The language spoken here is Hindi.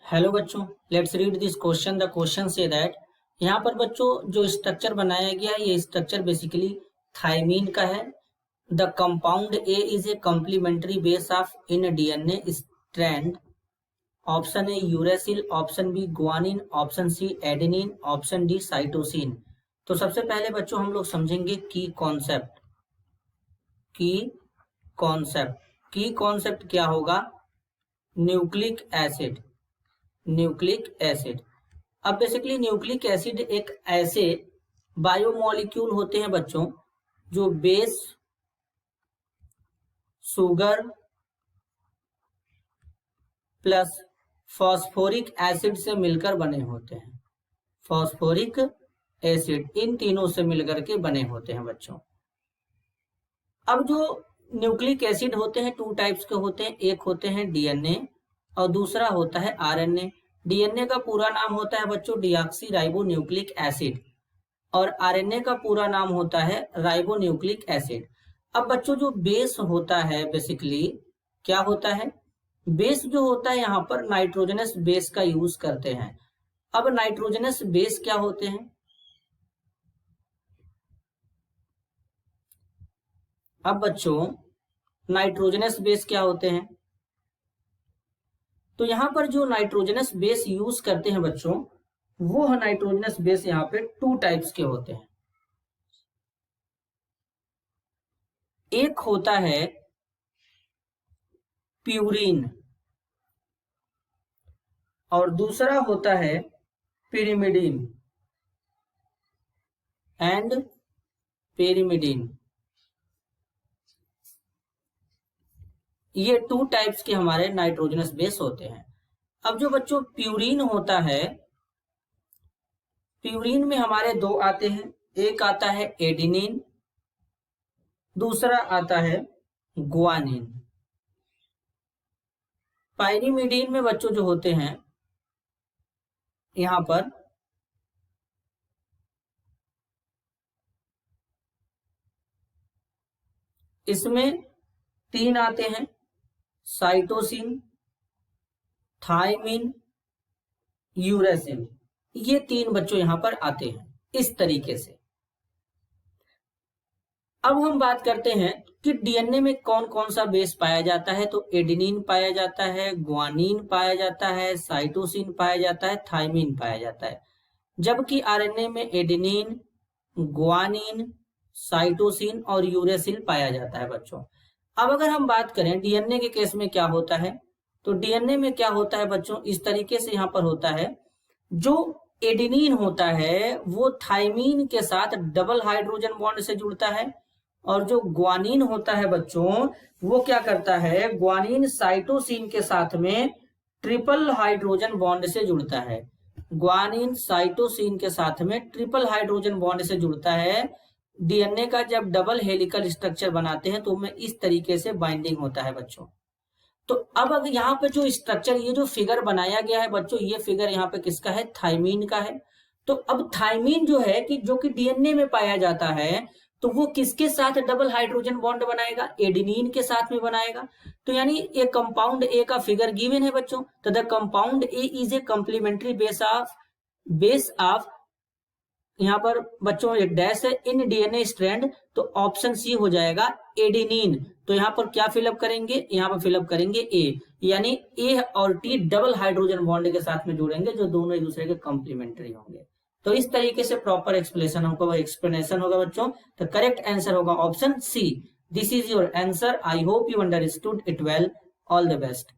हेलो बच्चों, let's read this question. The question say that यहाँ पर बच्चों जो स्ट्रक्चर बनाया गया है ये स्ट्रक्चर बेसिकली थायमीन का है। The compound A is a complementary base of in DNA strand. Option A uracil, option B guanine, option C adenine, option D cytosine. तो सबसे पहले बच्चों हम लोग समझेंगे की कॉन्सेप्ट। की कॉन्सेप्ट क्या होगा? Nucleic acid. अब बेसिकली न्यूक्लिक एसिड एक ऐसे बायोमोलिक्यूल होते हैं बच्चों जो base, sugar plus phosphoric acid से मिलकर बने होते हैं। फॉस्फोरिक एसिड इन तीनों से मिलकर के बने होते हैं बच्चों। अब जो न्यूक्लिक एसिड होते हैं टू टाइप्स के होते हैं। एक होते हैं डीएनए और दूसरा होता है आरएनए। डीएनए का पूरा नाम होता है बच्चों डीऑक्सी राइबो न्यूक्लिक एसिड और आरएनए का पूरा नाम होता है राइबो न्यूक्लिक एसिड। अब बच्चों जो बेस होता है बेसिकली क्या होता है? बेस जो होता है यहाँ पर नाइट्रोजनस बेस का यूज करते हैं। अब नाइट्रोजनस बेस क्या होते हैं? अब बच्चों नाइट्रोजनस बेस क्या होते हैं? तो यहाँ पर जो नाइट्रोजनस बेस यूज करते हैं बच्चों वो नाइट्रोजनस बेस यहाँ पे टू टाइप्स के होते हैं। एक होता है प्यूरिन और दूसरा होता है पिरिमिडिन एंड पेरिमिडिन। ये टू टाइप्स के हमारे नाइट्रोजनस बेस होते हैं। अब जो बच्चों प्यूरिन होता है, प्यूरिन में हमारे दो आते हैं। एक आता है एडिनिन, दूसरा आता है गुआनिन। पायरिमिडीन में बच्चों जो होते हैं यहां पर इसमें तीन आते हैं, साइटोसिन, थायमिन, यूरेसिल। ये तीन बच्चों यहां पर आते हैं इस तरीके से। अब हम बात करते हैं कि डीएनए में कौन कौन सा बेस पाया जाता है। तो एडेनिन पाया जाता है, गुआनिन पाया जाता है, साइटोसिन पाया जाता है, थायमिन पाया जाता है। जबकि आरएनए में एडेनिन, गुआनिन, साइटोसिन और यूरेसिल पाया जाता है बच्चों। अब अगर हम बात करें डीएनए के केस में क्या होता है, तो डीएनए में क्या होता है बच्चों इस तरीके से यहाँ पर होता है। जो एडेनिन होता है वो थायमीन के साथ डबल हाइड्रोजन बॉन्ड से जुड़ता है और जो ग्वानिन होता है बच्चों वो क्या करता है, ग्वानिन साइटोसिन के साथ में ट्रिपल हाइड्रोजन बॉन्ड से जुड़ता है। ग्वानिन साइटोसिन के साथ में ट्रिपल हाइड्रोजन बॉन्ड से जुड़ता है। डीएनए का जब डबल हेलिकल स्ट्रक्चर बनाते हैं तो उनमें इस तरीके से बाइंडिंग होता है बच्चों। तो अब अगर यहाँ पे जो स्ट्रक्चर, ये जो फिगर बनाया गया है बच्चों, ये फिगर यहाँ पे किसका है? थायमीन का है। तो अब थायमीन जो है कि जो कि डीएनए में पाया जाता है तो वो किसके साथ डबल हाइड्रोजन बॉन्ड बनाएगा? एडेनिन के साथ में बनाएगा। तो यानी ये कंपाउंड ए का फिगर गिवन है बच्चों। तो the compound A is a complementary base of यहाँ पर बच्चों एक डैश है इन डीएनए स्ट्रैंड। तो ऑप्शन सी हो जाएगा एडेनिन। तो यहाँ पर क्या फिलअप करेंगे? यहाँ पर फिलअप करेंगे ए, यानी ए और टी डबल हाइड्रोजन बॉन्ड के साथ में जुड़ेंगे जो दोनों एक दूसरे के कॉम्प्लीमेंट्री होंगे। तो इस तरीके से प्रॉपर एक्सप्लेनेशन होगा बच्चों। तो करेक्ट आंसर होगा option C. This is your answer. I hope you understood it well. All the best.